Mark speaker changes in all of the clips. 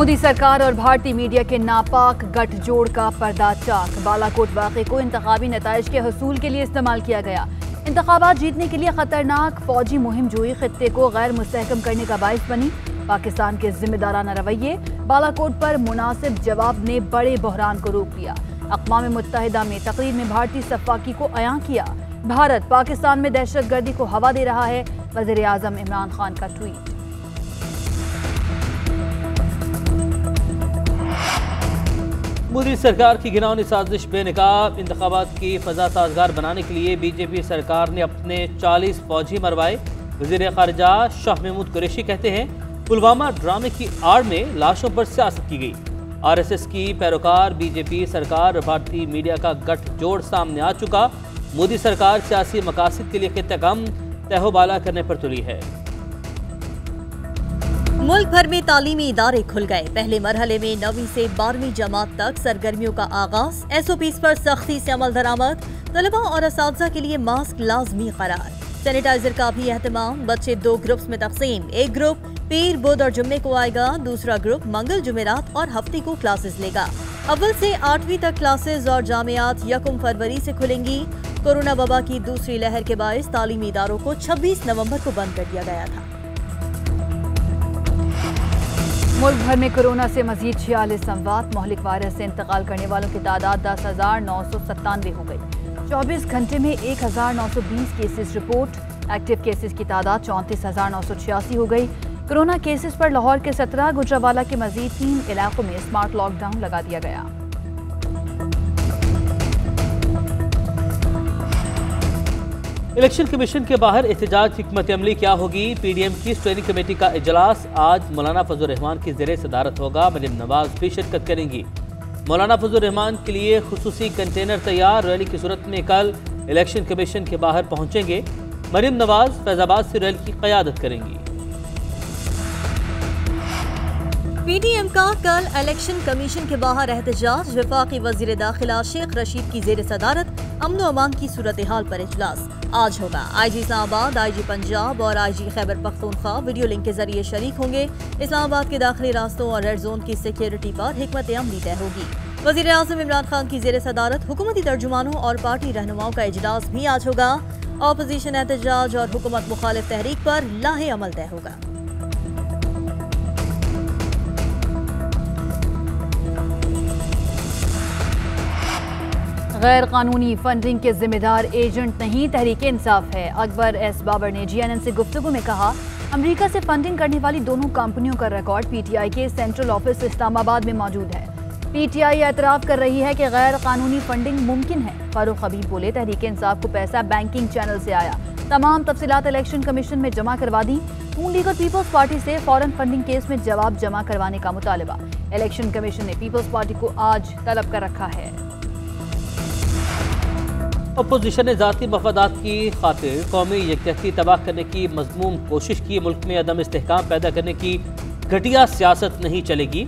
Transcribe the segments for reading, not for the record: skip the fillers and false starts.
Speaker 1: मोदी सरकार और भारतीय मीडिया के नापाक गठजोड़ का पर्दा चाक। बालाकोट वाक़े को इंतखाबी नताइज के हसूल के लिए इस्तेमाल किया गया। इंतखाबात जीतने के लिए खतरनाक फौजी मुहिम जोई खित्ते को गैर मुस्तहकम करने का बाइस बनी। पाकिस्तान के जिम्मेदाराना रवैये, बालाकोट पर मुनासिब जवाब ने बड़े बहरान को रोक दिया। अक़वाम मुत्तहिदा में तकरीर में भारतीय सफ़ाकी को अयां किया। भारत पाकिस्तान में दहशतगर्दी को हवा दे रहा है, वज़ीर आज़म इमरान खान का ट्वीट।
Speaker 2: मोदी सरकार की घिनौनी साजिश बेनकाब। इंतखाबात की फजा साजगार बनाने के लिए बीजेपी सरकार ने अपने 40 फौजी मरवाए। वज़ीर ख़ारिजा शाह महमूद कुरैशी कहते हैं पुलवामा ड्रामे की आड़ में लाशों पर सियासत की गई। आरएसएस की पैरोकार बीजेपी सरकार और भारतीय मीडिया का गठजोड़ सामने आ चुका। मोदी सरकार सियासी मकासद के लिए खित्ता गम तहोबाला करने पर तुली है।
Speaker 3: मुल्क भर में तालीमी इदारे खुल गए। पहले मरहले में 9वीं से 12वीं जमात तक सरगर्मियों का आगाज। एसओपीज पर सख्ती से अमल दरामद। तलबा और असातिज़ा के लिए मास्क लाजमी करार। सैनिटाइजर का भी एहतमाम। बच्चे 2 ग्रुप्स में तकसीम। एक ग्रुप पीर, बुध और जुम्मे को आएगा, दूसरा ग्रुप मंगल, जुमेरात और हफ्ते को क्लासेस लेगा। अव्वल से 8वीं तक क्लासेस और जामियात 1 फरवरी से खुलेंगी। कोरोना वबा की दूसरी लहर के बायस तालीमी इदारों को 26 नवंबर को बंद कर दिया गया था।
Speaker 1: मुल्क भर में कोरोना से मजीद 46 अमवात। मोहलिक वायरस से इंतकाल करने वालों की तादाद 10,997 हो गई। 24 घंटे में 1,920 केसेस रिपोर्ट। एक्टिव केसेस की तादाद 34,986 हो गई। कोरोना केसेस पर लाहौर के 17, गुजरावाला के मजीद 3 इलाकों में स्मार्ट लॉकडाउन लगा दिया गया।
Speaker 2: इलेक्शन कमीशन के बाहर एहतजाज की हिकमत अमली क्या होगी। पीडीएम की स्टैंडिंग कमेटी का इजलास आज मौलाना फजल रहमान की ज़ेरे सदारत होगा। मरियम नवाज भी शिरकत करेंगी। मौलाना फजल रहमान के लिए खुसूसी कंटेनर तैयार। रैली की सूरत में कल इलेक्शन कमीशन के बाहर पहुंचेंगे। मरियम नवाज फैजाबाद से रैली की क़यादत करेंगी।
Speaker 3: पीडीएम का कल इलेक्शन कमीशन के बाहर एहतजाज। वफाकी वजीर दाखिला शेख रशीद की ज़ेरे सदारत अमन व अमान की सूरत हाल पर इजलास आज होगा। आईजी इस्लामाबाद, आईजी पंजाब और IG Khyber Pakhtunkhwa video link के जरिए शरीक होंगे। इस्लामाबाद के दाखिली रास्तों और रेड जोन की सिक्योरिटी पर हिकमत अमली तय होगी। वज़ीर आज़म इमरान खान की ज़ेरे सदारत हुकूमती तर्जुमानों और पार्टी रहनुमाओं का इजलास भी आज होगा। ऑपोजिशन एहतजाज और हुकूमत मुखालिफ तहरीक पर लाहे अमल तय होगा।
Speaker 1: गैर कानूनी फंडिंग के जिम्मेदार एजेंट नहीं, तहरीक इंसाफ है। अकबर एस बाबर ने जीएनएन से गुफ्तगू में कहा अमेरिका से फंडिंग करने वाली दोनों कंपनियों का रिकॉर्ड पीटीआई के सेंट्रल ऑफिस इस्लामाबाद में मौजूद है। पीटीआई एतराफ़ कर रही है कि गैर कानूनी फंडिंग मुमकिन है। फारूक हबीब बोले तहरीक इंसाफ को पैसा बैंकिंग चैनल से आया। तमाम तफसीलात इलेक्शन कमीशन में जमा करवा दी। नून लीग और पीपल्स पार्टी से फौरन फंडिंग केस में जवाब जमा करवाने का मुतालबा। इलेक्शन कमीशन ने पीपल्स पार्टी को आज तलब कर रखा है।
Speaker 2: अपोजिशन ने ज़ाती मफादात की खातिर कौमी यकजहती तबाह करने की मज़मूम कोशिश की। मुल्क में अदम इस्तेहकाम पैदा करने की घटिया सियासत नहीं चलेगी।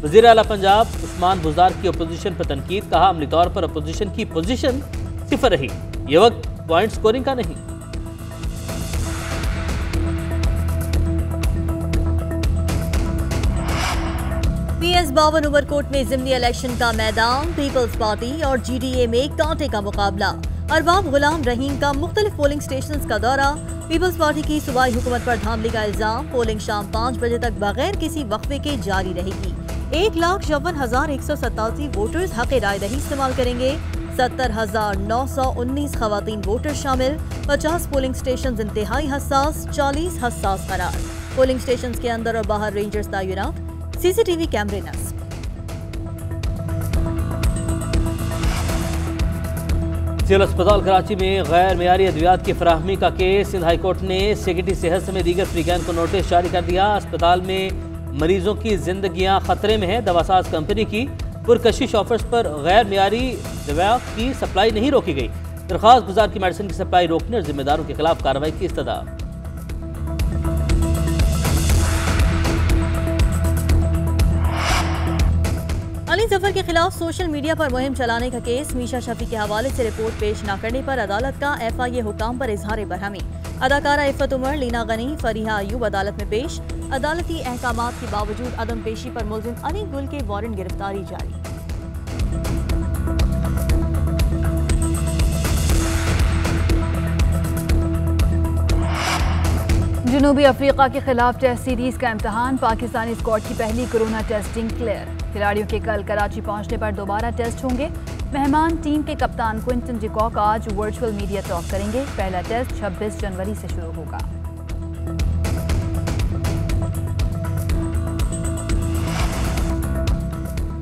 Speaker 2: वज़ीर आला पंजाब उस्मान बुज़दार की अपोजिशन पर तनकीद। कहा अमली तौर पर अपोजिशन की पोजीशन सिफर रही, ये वक्त पॉइंट स्कोरिंग का नहीं।
Speaker 3: PS 52 उमरकोट में ज़िमनी इलेक्शन का मैदान। पीपल्स पार्टी और GDA में कांटे का मुकाबला। अरबाब गुलाम रहीम का मुख्तलिफ पोलिंग स्टेशन का दौरा। पीपल्स पार्टी की सूबाई हुकूमत पर धांधली का इल्जाम। पोलिंग शाम 5 बजे तक बगैर किसी वक्फे के जारी रहेगी। 1,54,187 वोटर्स हक़ राय दही इस्तेमाल करेंगे। 70,919 खवातीन वोटर शामिल। 50 पोलिंग स्टेशन इंतहाई हसास, 40 हसास करार। पोलिंग स्टेशन के अंदर और बाहर रेंजर्स तैनात। CCTV कैमरे नस्ब।
Speaker 2: सिविल अस्पताल कराची में गैर मेयारी अद्वियात की फराहमी का केस। सिंध हाई कोर्ट ने सेक्रेटरी सेहत समेत दीगर फ्रीकैन को नोटिस जारी कर दिया। अस्पताल में मरीजों की जिंदगियां खतरे में है। दवासाज कंपनी की पुरकशिश ऑफर्स पर गैर मेयारी दवा की सप्लाई नहीं रोकी गई। दरख्वास्त गुजार की मेडिसिन की सप्लाई रोकने और जिम्मेदारों के खिलाफ कार्रवाई की इस्तदा।
Speaker 3: अली जफर के खिलाफ सोशल मीडिया पर मुहिम चलाने का केस, मीशा शफी के हवाले से रिपोर्ट पेश न करने पर अदालत का FIA हुकाम पर इजहार बरहमी। अदाकारा इफ़त उमर, लीना गनी, फरीहा अयूब अदालत में पेश। अदालती अहकामात के बावजूद अदम पेशी पर मुलजिम अली गुल के वारंट गिरफ्तारी जारी।
Speaker 1: जनूबी अफ्रीका के खिलाफ टेस्ट सीरीज का इम्तहान, पाकिस्तानी स्क्वाड की पहली कोरोना टेस्टिंग क्लियर। खिलाड़ियों के कल कराची पहुंचने पर दोबारा टेस्ट होंगे। मेहमान टीम के कप्तान क्विंटन डिकॉक आज वर्चुअल मीडिया टॉक करेंगे। पहला टेस्ट 26 जनवरी से शुरू होगा।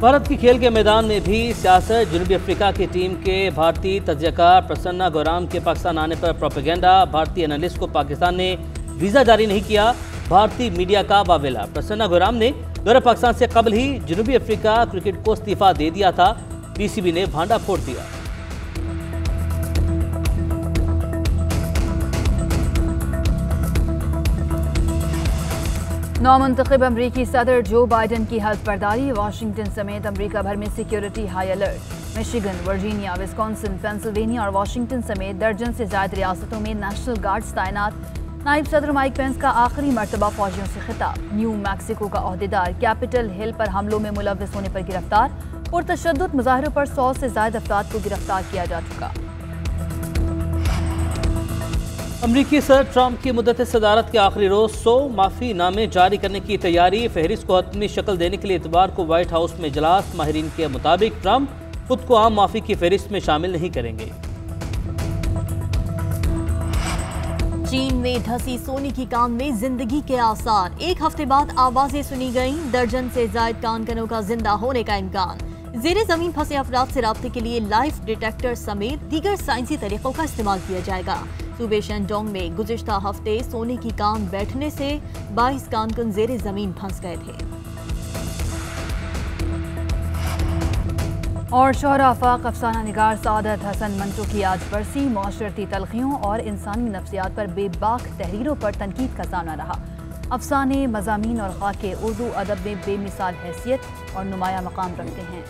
Speaker 2: भारत की खेल के मैदान में भी सियासत। जनूबी अफ्रीका की टीम के भारतीय तज्जियाकार प्रसन्ना गौराम के पाकिस्तान आने पर प्रोपेगेंडा। भारतीय एनालिस्ट को पाकिस्तान ने वीज़ा जारी नहीं किया, भारतीय मीडिया का वावेला। प्रसन्ना गौराम ने दौरे पाकिस्तान से कबल ही जनूबी अफ्रीका क्रिकेट को इस्तीफा दे दिया था। PCB ने भांडा फोड़ दिया।
Speaker 1: नौमुंतखब अमरीकी सदर जो बाइडन की हल्फ बर्दारी, वाशिंगटन समेत अमरीका भर में security high alert. Michigan, Virginia, Wisconsin, Pennsylvania और वाशिंगटन समेत दर्जन से ज्यादा रियासतों में नेशनल गार्ड्स तैनात। नायब सदर माइक पेंस का आखिरी मरतबा फौजियों से खिताब। न्यू मैक्सिको का ओहदेदार कैपिटल हिल पर हमलों में मुलव्विस होने पर गिरफ्तार। पुरतशद्दुद मुजाहरों पर 100 से ज्यादा अफराद को गिरफ्तार किया जा चुका।
Speaker 2: अमरीकी सदर ट्रंप की मुद्दत सदारत के आखिरी रोज 100 माफी नामे जारी करने की तैयारी। फहरिस्त को हतमी शक्ल देने के लिए इतवार को व्हाइट हाउस में इजलास। माहिरीन के मुताबिक ट्रंप खुद को आम माफी की फहरिस्त में शामिल नहीं करेंगे।
Speaker 3: चीन में धसी सोने की कान में जिंदगी के आसार। एक हफ्ते बाद आवाजें सुनी गईं। दर्जन से जायद कानकनों का जिंदा होने का इम्कान। जेरे जमीन फंसे अफराद से राब्ते के लिए लाइफ डिटेक्टर समेत दीगर साइंसी तरीकों का इस्तेमाल किया जाएगा। सूबे शेंडोंग में गुज़िश्ता हफ्ते सोने की कान बैठने से 22 कानकन जेरे जमीन फंस गए थे।
Speaker 1: और शोहरा आफाक अफसाना निगार सादत हसन मंटो की आज बरसी। मौशरती तलखियों और इंसानी नफ्सियात पर बेबाक तहरीरों पर तनकीद का सामना रहा। अफसाने, मज़ामीन और खाके उर्दू अदब में बेमिसाल हैसियत और नुमाया मकाम रखते हैं।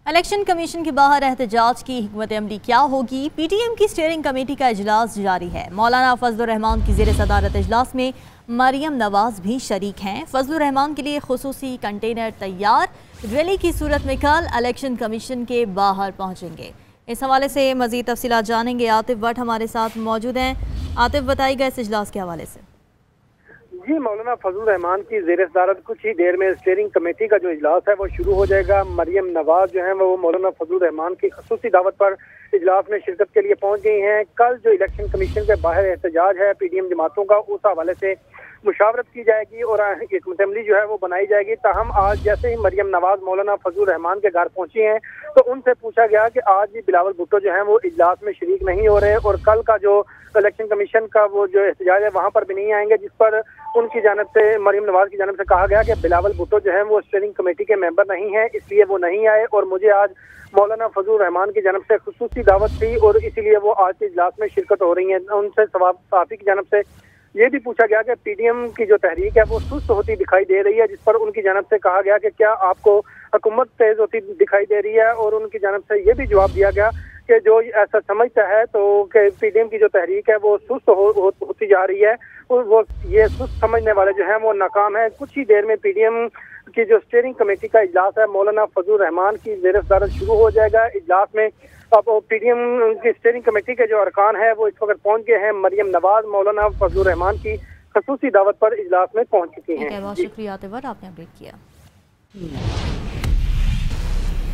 Speaker 3: इलेक्शन कमीशन के बाहर एहतजाज की हिकमत अमली क्या होगी? PTM की स्टीयरिंग कमेटी का इजलास जारी है। मौलाना फजलुर रहमान की ज़ेर सदारत इजलास में मरियम नवाज भी शरीक हैं। फजलुर रहमान के लिए खुसूसी कंटेनर तैयार। रैली की सूरत में कल इलेक्शन कमीशन के बाहर पहुंचेंगे। इस हवाले से मजीद तफसीलात जानेंगे। आतिफ भट्ट हमारे साथ मौजूद हैं। आतिफ, बताइएगा इस इजलास के हवाले से।
Speaker 4: जी, मौलाना फजलुर रहमान की ज़ेर सदारत कुछ ही देर में स्टीयरिंग कमेटी का जो इजलास है वो शुरू हो जाएगा। मरियम नवाज जो है वो मौलाना फजलुर रहमान की खसूसी दावत पर इजलास में शिरकत के लिए पहुंच गई हैं। कल जो इलेक्शन कमीशन के बाहर एहतजाज है PTM जमातों का, उस हवाले से मुशावरत की जाएगी और हिकमत अमली जो है वो बनाई जाएगी। ताहम आज जैसे ही मरियम नवाज मौलाना फजलुर रहमान के घर पहुंची हैं तो उनसे पूछा गया कि आज भी बिलावल भुट्टो जो है वो इजलास में शरीक नहीं हो रहे और कल का जो इलेक्शन कमीशन का वो जो एहतजाज है वहाँ पर भी नहीं आएंगे, जिस पर उनकी जानब से मरियम नवाज की जानब से कहा गया कि बिलावल भुट्टो जो है वो स्टीयरिंग कमेटी के मेंबर नहीं है, इसलिए वो नहीं आए और मुझे आज मौलाना फजलुर रहमान की जानब से खुसूसी दावत थी और इसीलिए वो आज के इजलास में शिरकत हो रही है। उनसे सहाफ़ी की जानब से ये भी पूछा गया कि PTM की जो तहरीक है वो सुस्त होती दिखाई दे रही है, जिस पर उनकी जानब से कहा गया कि क्या आपको हुकूमत तेज होती दिखाई दे रही है, और उनकी जानब से ये भी जवाब दिया गया कि जो ऐसा समझता है तो कि PTM की जो तहरीक है वो सुस्त होती जा रही है और वो ये सुस्त समझने वाले जो हैं वो नाकाम है। कुछ ही देर में PTM की जो स्टीयरिंग कमेटी का इजलास है मौलाना फजलुर रहमान की ज़ेर सदारत शुरू हो जाएगा। इजलास में अब PTM की स्टीयरिंग कमेटी के जो अरकान है वो इस वक्त पहुंच गए हैं। मरियम नवाज मौलाना फजलुर रहमान की खसूसी दावत पर इजलास में पहुंच चुकी हैं।
Speaker 3: बहुत शुक्रिया, आपने अपडेट किया।